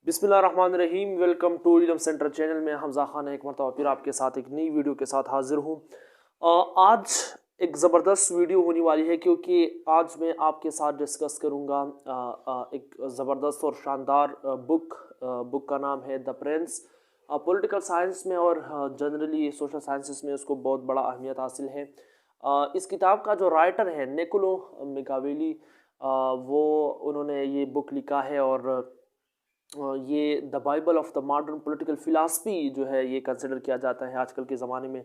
बिस्मिल्लाहिर्रहमानिर्रहीम। Welcome to इल्म centre channel में हमजा खान एक मरतबा फिर आपके साथ एक नई वीडियो के साथ हाजिर हूँ। आज एक ज़बरदस्त वीडियो होने वाली है क्योंकि आज मैं आपके साथ डिस्कस करूँगा एक ज़बरदस्त और शानदार बुक का नाम है द प्रिंस। पॉलिटिकल साइंस में और जनरली सोशल साइंसेस में उसको बहुत बड़ा अहमियत हासिल है। इस किताब का जो राइटर है निकोलो मिकावेली, वो उन्होंने ये बुक लिखा है और ये the Bible of the modern political philosophy जो है ये कंसिडर किया जाता है आजकल के ज़माने में।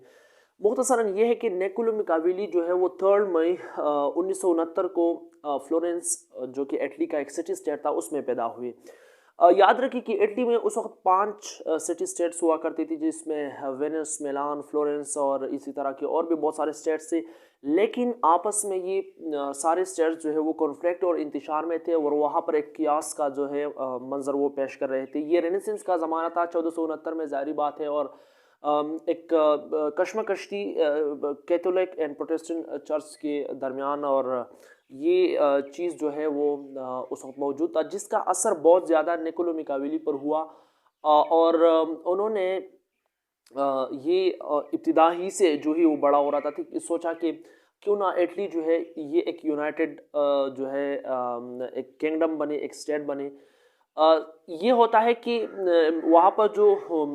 मुख्तसरन ये है कि निकोलो मिकावेली जो है वो 3 मई 1969 को फ्लोरेंस, जो कि इटली का एक सिटी स्टेट था, उसमें पैदा हुए। याद रखिए कि इटली में उस वक्त 5 सिटी स्टेट्स हुआ करती थी, जिसमें वेनिस, मिलान, फ्लोरेंस और इसी तरह के और भी बहुत सारे स्टेट्स थे। लेकिन आपस में ये सारे स्टेट्स जो है वो कॉन्फ्लिक्ट और इंतशार में थे और वहाँ पर एक कियास का जो है मंजर वो पेश कर रहे थे। ये रेनेसेंस का ज़माना था 1469 में, ज़ाहिर बात है। और एक कशमकश थी कैथोलिक एंड प्रोटेस्टेंट चर्च के दरमियान, और ये चीज़ जो है वो उस वक्त मौजूद था, जिसका असर बहुत ज़्यादा निकोलो मिकावेली पर हुआ। और उन्होंने ये इब्तिदा ही से जो ही वो बड़ा हो रहा था सोचा कि क्यों ना इटली जो है ये एक यूनाइटेड जो है एक किंगडम बने, एक स्टेट बने। ये होता है कि वहाँ पर जो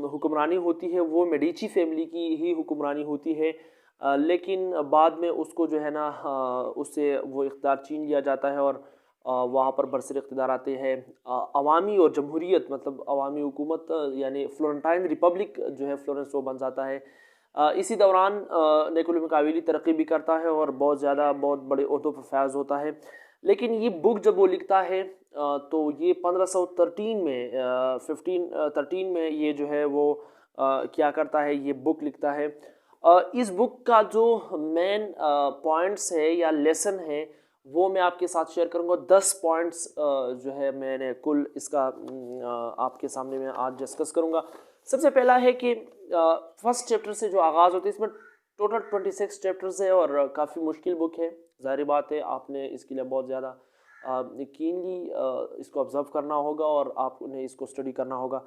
हुक्मरानी होती है वो मेडिची फैमिली की ही हुक्मरानी होती है। लेकिन बाद में उसको जो है ना उससे वो इख्तियार छीन लिया जाता है और वहाँ पर बरसर इख्तियार आते हैं अवामी और जमहूरियत, मतलब अवामी हुकूमत, यानी फ्लोरेंटाइन रिपब्लिक जो है फ्लोरेंस वो बन जाता है। इसी दौरान निकोलो मिकावेली तरक्की भी करता है और बहुत बड़े ओहदों पर फैज़ होता है। लेकिन ये बुक जब वो लिखता है तो ये 1513 में 1513 में ये जो है वो क्या करता है, ये बुक लिखता है। इस बुक का जो मेन पॉइंट्स है या लेसन है वो मैं आपके साथ शेयर करूंगा। 10 पॉइंट्स जो है मैंने कुल इसका आपके सामने मैं आज डिस्कस करूंगा। सबसे पहला है कि फर्स्ट चैप्टर से जो आगाज़ होती है, इसमें टोटल 26 चैप्टर्स है और काफ़ी मुश्किल बुक है। ज़ाहिर बात है आपने इसके लिए बहुत ज़्यादा कीनली इसको ऑब्ज़र्व करना होगा और आपने इसको स्टडी करना होगा।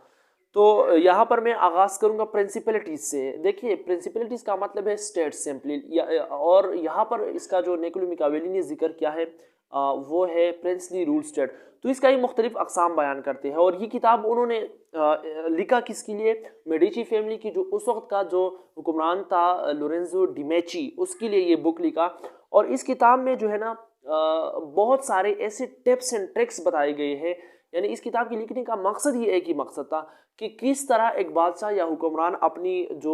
तो यहाँ पर मैं आगाज़ करूँगा प्रिंसिपलिटीज़ से। देखिए, प्रिंसिपलिटीज़ का मतलब है स्टेट सिंपली, और यहाँ पर इसका जो निकोलो मिकावेली ने जिक्र किया है वो है प्रिंसली रूल स्टेट। तो इसका ही मुख्तलिफ अक़साम बयान करते हैं। और ये किताब उन्होंने लिखा किसके लिए? मेडिची फैमिली की जो उस वक्त का जो हुक्मरान था लोरेंज़ो डी मेची, उसके लिए ये बुक लिखा। और इस किताब में जो है ना बहुत सारे ऐसे टिप्स एंड ट्रिक्स बताए गए हैं। यानी इस किताब के लिखने का मकसद ही एक ही मकसद था कि किस तरह एक बादशाह या हुक्मरान अपनी जो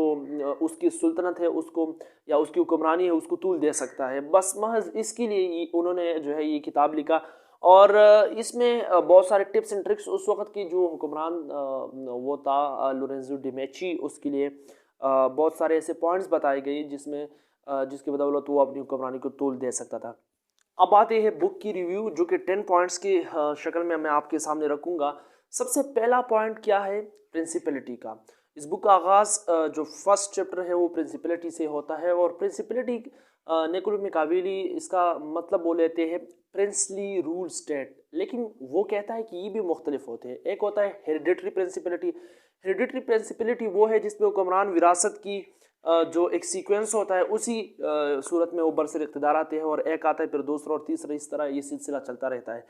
उसकी सुल्तनत है उसको या उसकी हुक्मरानी है उसको तूल दे सकता है। बस महज इसके लिए उन्होंने जो है ये किताब लिखा। और इसमें बहुत सारे टिप्स एंड ट्रिक्स उस वक्त की जो हुक्मरान वो था लोरेंज़ो डी मेची, उसके लिए बहुत सारे ऐसे पॉइंट्स बताए गए जिसमें जिसकी बदौलत वो अपनी हुक्मरानी को तूल दे सकता था। अब आते हैं बुक की रिव्यू, जो कि 10 पॉइंट्स की शक्ल में मैं आपके सामने रखूँगा। सबसे पहला पॉइंट क्या है? प्रिंसिपलिटी का। इस बुक का आगाज़ जो फर्स्ट चैप्टर है वो प्रिंसिपलिटी से होता है। और प्रिंसिपलिटी निकोलो मिकावेली इसका मतलब बोल लेते हैं प्रिंसली रूल स्टेट। लेकिन वो कहता है कि ये भी मुख्तलिफ होते हैं। एक होता है हेरिडिटरी प्रिंसिपलिटी। हेरिडिटरी प्रिंसिपलिटी वो है जिसमें हुक्मरान विरासत की जो एक सीक्वेंस होता है उसी सूरत में वो बरसर इक़्तिदार आते हैं, और एक आता है फिर दूसरा और तीसरा, इस तरह ये सिलसिला चलता रहता है।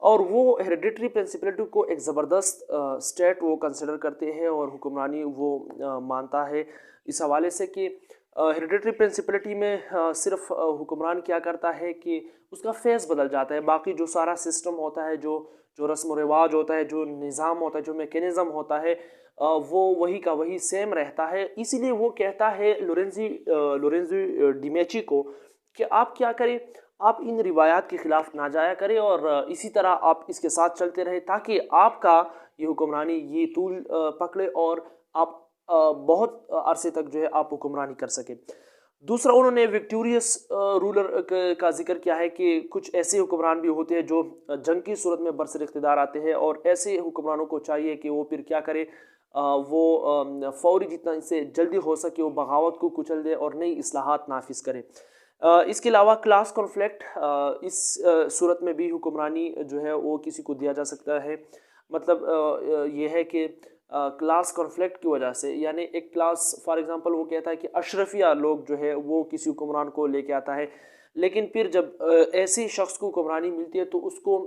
और वो हेरिडिटरी प्रिंसिपलिटी को एक ज़बरदस्त स्टेट वो कंसिडर करते हैं और हुक्मरानी वो मानता है इस हवाले से कि हेरिडिटरी प्रिंसिपलिटी में सिर्फ हुक्मरान क्या करता है कि उसका फेस बदल जाता है, बाकी जो सारा सिस्टम होता है, जो जो रस्म व रिवाज होता है, जो निज़ाम होता है, जो मैकेनिज़्म होता है, वो वही का वही सेम रहता है। इसीलिए वो कहता है लोरेंज़ो डी मेची को कि आप क्या करें, आप इन रिवायात के ख़िलाफ़ ना जाया करें और इसी तरह आप इसके साथ चलते रहे ताकि आपका ये हुक्मरानी ये तूल पकड़े और आप बहुत अरसे तक जो है आप हुक्मरानी कर सकें। दूसरा, उन्होंने विक्टोरियस रूलर का जिक्र किया है कि कुछ ऐसे हुक्मरान भी होते हैं जो जंग की सूरत में बरसर इक़्तिदार आते हैं, और ऐसे हुक्मरानों को चाहिए कि वो फिर क्या करे, वो फौरी जितना इससे जल्दी हो सके वो बगावत को कुचल दे और नई इस्लाहात नाफिज करे। इसके अलावा क्लास कॉन्फ्लिक्ट, इस सूरत में भी हुक्मरानी जो है वो किसी को दिया जा सकता है। मतलब ये है कि क्लास कॉन्फ्लिक्ट की वजह से, यानी एक क्लास फॉर एग्जांपल वो कहता है कि अशरफिया लोग जो है वो किसी हुक्मरान को लेके आता है, लेकिन फिर जब ऐसे शख्स को हुक्मरानी मिलती है तो उसको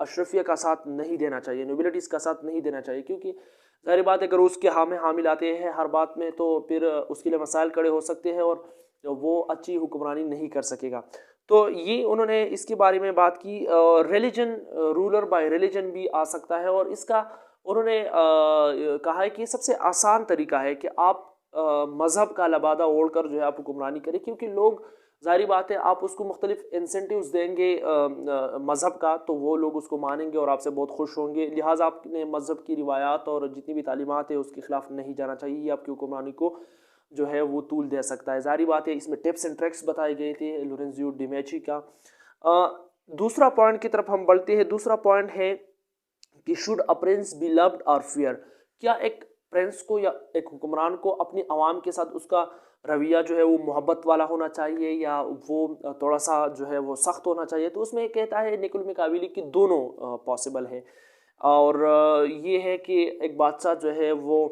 अशरफिया का साथ नहीं देना चाहिए, नोबिलिटीज़ का साथ नहीं देना चाहिए, क्योंकि ज़ाहिर बात है अगर उसके हाँ में हामिल आते हैं हर बात में तो फिर उसके लिए मसाइल खड़े हो सकते हैं और वो अच्छी हुक्मरानी नहीं कर सकेगा। तो ये उन्होंने इसके बारे में बात की। रिलीजन, रूलर बाय रिलीजन भी आ सकता है, और इसका उन्होंने कहा है कि सबसे आसान तरीका है कि आप मज़हब का लबादा ओढ़कर जो है आप हुक्मरानी करें, क्योंकि लोग, ज़ाहिर बात है आप उसको मुख्तलिफ इंसेंटिव्स देंगे मज़हब का तो वो लोग उसको मानेंगे और आपसे बहुत खुश होंगे। लिहाजा आपने मज़हब की रिवायात और जितनी भी तालीमात है उसके ख़िलाफ़ नहीं जाना चाहिए, ये आपकी हुक्मरानी को जो है वो तूल दे सकता है। ज़ाहिर बात है इसमें टिप्स एंड ट्रिक्स बताए गए थे लोरेंज़ो डी मेची का। दूसरा पॉइंट की तरफ हम बढ़ते हैं। दूसरा पॉइंट है कि should a prince be loved और फियर। क्या एक प्रिंस को या एक हुक्मरान को अपनी आवाम के साथ उसका रवैया जो है वो मोहब्बत वाला होना चाहिए या वो थोड़ा सा जो है वो सख्त होना चाहिए? तो उसमें कहता है निकोल मिकावेली कि दोनों पॉसिबल है। और ये है कि एक बादशाह जो है वो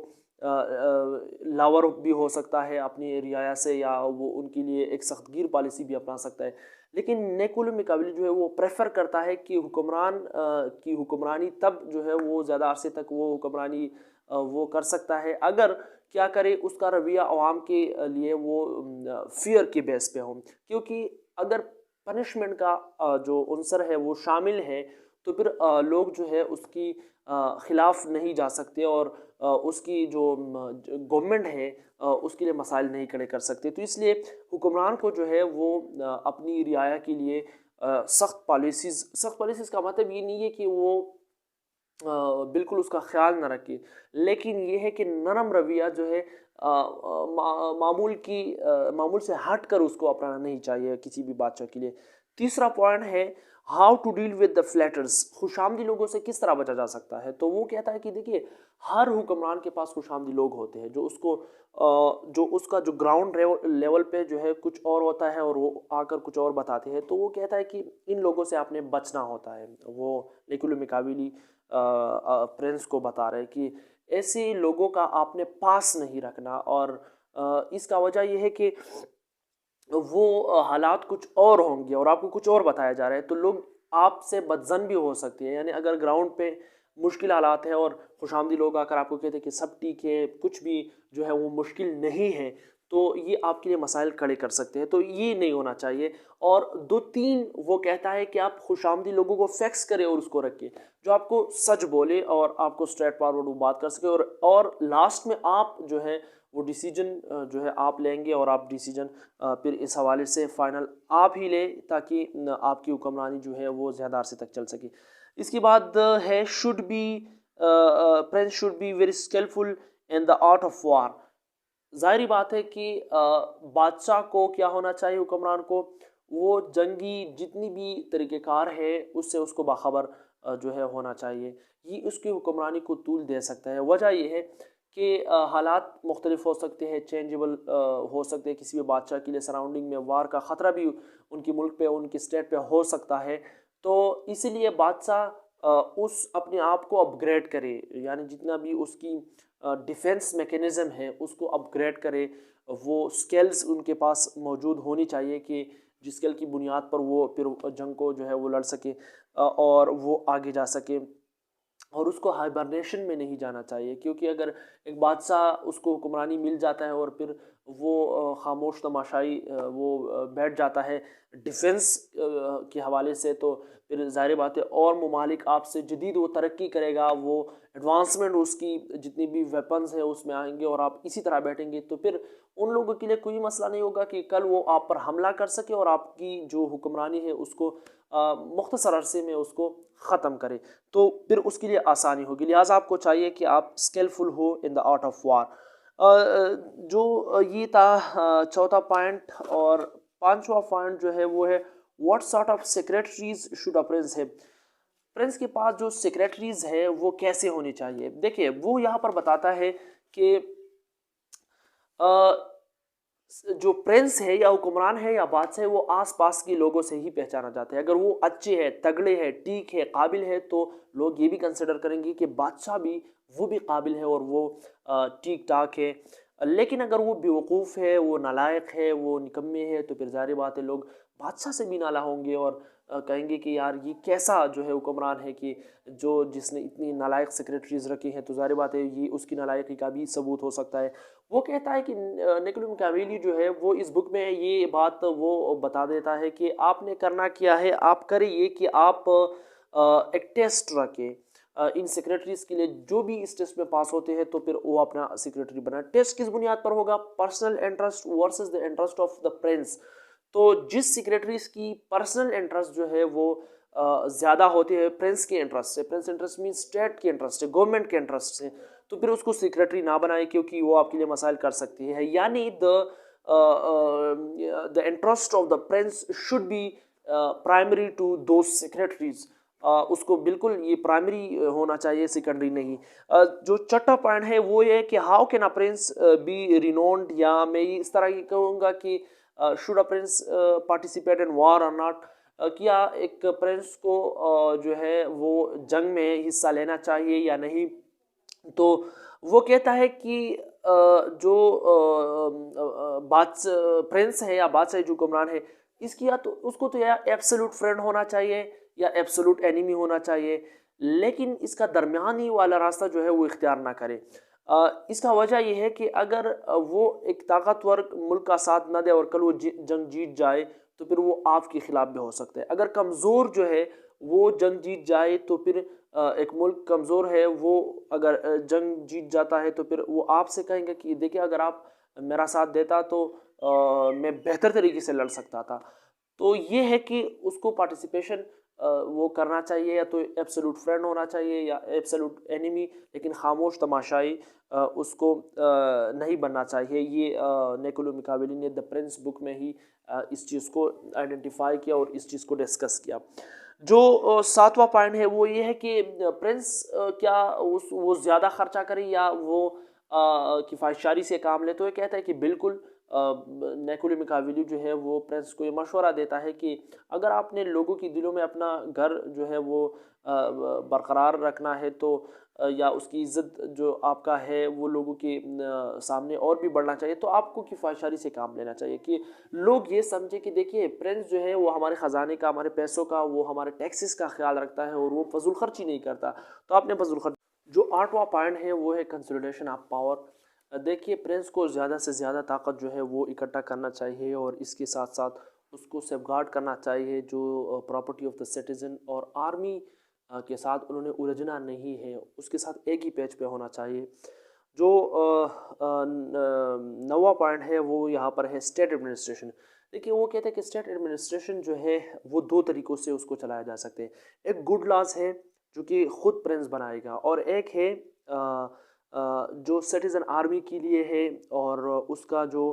लावर भी हो सकता है अपनी रियाया से, या वो उनके लिए एक सख्तगीर पॉलिसी भी अपना सकता है, लेकिन निकोलो मिकावेली जो है वो प्रेफर करता है कि हुक्मरान की हुक्मरानी तब जो है वो ज़्यादा अरसे तक वो हुक्मरानी वो कर सकता है अगर क्या करे उसका रवैया अवाम के लिए वो फियर के बेस पे हो, क्योंकि अगर पनिशमेंट का जो अंसर है वो शामिल है तो फिर लोग जो है उसकी खिलाफ नहीं जा सकते और उसकी जो गवर्नमेंट है उसके लिए मसाइल नहीं खड़े कर सकते। तो इसलिए हुक्मरान को जो है वो अपनी रियाया के लिए सख्त पॉलिसीज़ का मतलब ये नहीं है कि वो बिल्कुल उसका ख्याल न रखे, लेकिन ये है कि नरम रवैया जो है मामूल से हट कर उसको अपनाना नहीं चाहिए किसी भी बादशाह के लिए। तीसरा पॉइंट है how to deal with the flatterers. खुशामदी लोगों से किस तरह बचा जा सकता है? तो वो कहता है कि देखिए हर हुक्मरान के पास खुशामदी लोग होते हैं जो उसको जो उसका जो ग्राउंड लेवल पे जो है कुछ और होता है और वो आकर कुछ और बताते हैं। तो वो कहता है कि इन लोगों से आपने बचना होता है। वो निकोलो मिकावेली प्रिंस को बता रहे हैं कि ऐसे लोगों का आपने पास नहीं रखना, और इसका वजह यह है कि वो हालात कुछ और होंगे और आपको कुछ और बताया जा रहा है तो लोग आपसे बदजन भी हो सकती है। यानी अगर ग्राउंड पे मुश्किल हालात है और खुशामदी लोग आकर आपको कहते हैं कि सब ठीक है, कुछ भी जो है वो मुश्किल नहीं है, तो ये आपके लिए मसाइल खड़े कर सकते हैं। तो ये नहीं होना चाहिए। और 2-3 वो कहता है कि आप खुशामदी लोगों को फैक्स करें और उसको रखें जो आपको सच बोले और आपको स्ट्रेट फॉरवर्ड वो बात कर सके, और लास्ट में आप जो है वो डिसीजन जो है आप लेंगे और आप डिसीजन फिर इस हवाले से फाइनल आप ही लें ताकि आपकी हुक्मरानी जो है वो ज़्यादा अरसे तक चल सके। इसके बाद है prince should be very skilful in the art of war. ज़ाहिर बात है कि बादशाह को क्या होना चाहिए, हुक्मरान को वो जंगी जितनी भी तरीक़ेकार है उससे उसको बाखबर जो है होना चाहिए। ये उसकी हुक्मरानी को तूल दे सकता है। वजह यह है कि हालात मुख्तलिफ हो सकते हैं, चेंजेबल हो सकते हैं। किसी भी बादशाह के लिए सराउंडिंग में वार का ख़तरा भी उनके मुल्क पे उनकी स्टेट पे हो सकता है, तो इसीलिए बादशाह उस अपने आप को अपग्रेड करे, यानी जितना भी उसकी डिफेंस मैकेनिज़्म है उसको अपग्रेड करे। वो स्किल्स उनके पास मौजूद होनी चाहिए कि जिस स्किल की बुनियाद पर वो फिर जंग को जो है वो लड़ सके और वो आगे जा सके। और उसको हाइबरनेशन में नहीं जाना चाहिए, क्योंकि अगर एक बादशाह उसको हुक्मरानी मिल जाता है और फिर वो खामोश तमाशाई वो बैठ जाता है डिफेंस के हवाले से, तो फिर ज़ाहिर बात है और ममालिक आपसे जदीद वो तरक्की करेगा, वो एडवांसमेंट उसकी जितनी भी वेपन्स है उसमें आएंगे और आप इसी तरह बैठेंगे, तो फिर उन लोगों के लिए कोई मसला नहीं होगा कि कल वो आप पर हमला कर सके और आपकी जो हुक्मरानी है उसको मुख्तसर अरसे में उसको ख़त्म करे, तो फिर उसके लिए आसानी होगी। लिहाजा आपको चाहिए कि आप स्किलफुल हो इन द आर्ट ऑफ वार। जो ये था चौथा पॉइंट। और पांचवा पॉइंट जो है वो है what sort of secretaries should a Prince है। प्रिंस के पास जो सेक्रेटरीज है वो कैसे होनी चाहिए? देखिए वो यहाँ पर बताता है कि जो प्रिंस है या हुक्मरान है या बादशाह है वो आसपास के लोगों से ही पहचाना जाता है। अगर वो अच्छे हैं, तगड़े हैं, ठीक है, काबिल है, तो लोग ये भी कंसिडर करेंगे कि बादशाह भी वो भी काबिल है और वो ठीक ठाक है। लेकिन अगर वो बेवकूफ़ है, वो नालायक है, वो निकम्मे है, तो फिर ज़ाहिर बात है लोग बादशाह से भी नाला होंगे और कहेंगे कि यार ये कैसा जो है हुक्मरान है कि जो जिसने इतनी नालायक सेक्रेटरीज रखी हैं, तो ज़ाहिर बात है ये उसकी नालायकी का भी सबूत हो सकता है। वो कहता है कि निकोलो मैकियावेली जो है वो इस बुक में ये बात वो बता देता है कि आपने करना क्या है, आप करें ये कि आप एक टेस्ट रखें इन सेक्रेटरीज के लिए, जो भी इस टेस्ट में पास होते हैं तो फिर वो अपना सेक्रेटरी बना। टेस्ट किस बुनियाद पर होगा? Personal interest versus the interest of the Prince. तो जिस सेक्रेटरीज की पर्सनल इंटरेस्ट जो है वो ज़्यादा होती है प्रिंस के इंटरेस्ट से, प्रिंस इंटरेस्ट मीन स्टेट के इंटरेस्ट से, गवर्नमेंट के इंटरेस्ट से, तो फिर उसको सेक्रेटरी ना बनाए क्योंकि वो आपके लिए मसाइल कर सकती है। यानी the interest of the prince should be primary to those secretaries. उसको बिल्कुल ये प्राइमरी होना चाहिए, सेकेंडरी नहीं। जो छठा पॉइंट है वो ये कि how can a prince be renowned, या मैं इस तरह की कहूँगा कि should a prince participate in war और नॉट, क्या एक प्रिंस को जो है वो जंग में हिस्सा लेना चाहिए या नहीं। तो वो कहता है कि जो प्रिंस है या बादशाह जो हुक्मरान है, इसकी या तो उसको तो या एब्सोल्यूट फ्रेंड होना चाहिए या एब्सोल्यूट एनिमी होना चाहिए, लेकिन इसका दरमियानी वाला रास्ता जो है वो इख्तियार ना करे। इसका वजह यह है कि अगर वो एक ताकतवर मुल्क का साथ ना दे और कल वो जंग जीत जाए तो फिर वो आपके खिलाफ भी हो सकते हैं। अगर कमज़ोर जो है वो जंग जीत जाए तो फिर एक मुल्क कमज़ोर है वो अगर जंग जीत जाता है तो फिर वो आपसे कहेंगे कि देखिए अगर आप मेरा साथ देता तो मैं बेहतर तरीके से लड़ सकता था। तो ये है कि उसको पार्टिसिपेशन वो करना चाहिए, या तो एब्सोल्यूट फ्रेंड होना चाहिए या एब्सोल्यूट एनिमी, लेकिन खामोश तमाशाई उसको नहीं बनना चाहिए। ये निकोलो मैकियावेली ने द प्रिंस बुक में ही इस चीज़ को आइडेंटिफाई किया और इस चीज़ को डिस्कस किया। जो सातवां पॉइंट है वो ये है कि प्रिंस क्या वो ज़्यादा खर्चा करे या वो किफ़ायतशारी से काम ले। तो ये कहता है कि बिल्कुल निकोलो मैकियावेली जो है वो प्रिंस को ये मशवरा देता है कि अगर आपने लोगों की दिलों में अपना घर जो है वो बरकरार रखना है तो या उसकी इज़्ज़त जो आपका है वो लोगों के सामने और भी बढ़ना चाहिए, तो आपको किफ़ायतशारी से काम लेना चाहिए कि लोग ये समझे कि देखिए प्रिंस जो है वो हमारे ख़जाने का, हमारे पैसों का, वो हमारे टैक्सेस का ख्याल रखता है और वो फजूल खर्ची नहीं करता, तो आपने फजूल खर्च। जो आठवां पॉइंट है वो है कंसोलिडेशन ऑफ पावर। देखिए प्रिंस को ज़्यादा से ज़्यादा ताकत जो है वो इकट्ठा करना चाहिए और इसके साथ साथ उसको सेफगार्ड करना चाहिए जो प्रॉपर्टी ऑफ द सिटीज़न, और आर्मी के साथ उन्होंने उलझना नहीं है, उसके साथ एक ही पेज पे होना चाहिए। जो नौवां पॉइंट है वो यहाँ पर है स्टेट एडमिनिस्ट्रेशन। देखिए वो कहते हैं कि स्टेट एडमिनिस्ट्रेशन जो है वो दो तरीक़ों से उसको चलाया जा सकते हैं। एक गुड लॉज है जो कि ख़ुद प्रिंस बनाएगा, और एक है जो सिटीज़न आर्मी के लिए है और उसका जो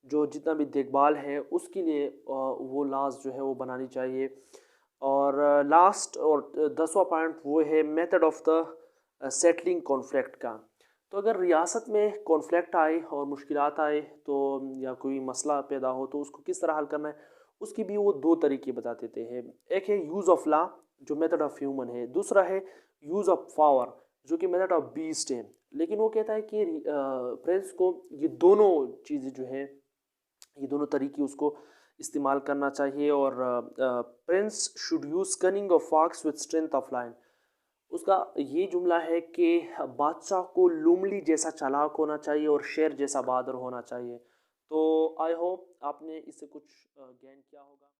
जो जितना भी देखभाल है उसके लिए वो लॉज जो है वो बनानी चाहिए। और लास्ट और 10वां पॉइंट वो है method of the settling conflict का। तो अगर रियासत में कॉन्फ्लिक्ट आए और मुश्किलात आए तो या कोई मसला पैदा हो तो उसको किस तरह हल करना है, उसकी भी वो दो तरीके बता देते हैं। एक है यूज़ ऑफ लॉ जो मेथड ऑफ ह्यूमन है, दूसरा है यूज़ ऑफ पावर जो कि मेथड ऑफ बीस्ट है। लेकिन वो कहता है कि प्रिंस को ये दोनों चीज़ें जो हैं, ये दोनों तरीके उसको इस्तेमाल करना चाहिए। और prince should use cunning of fox with strength of lion. उसका ये जुमला है कि बादशाह को लोमड़ी जैसा चालाक होना चाहिए और शेर जैसा बहादुर होना चाहिए। तो आई होप आपने इससे कुछ गेन किया होगा।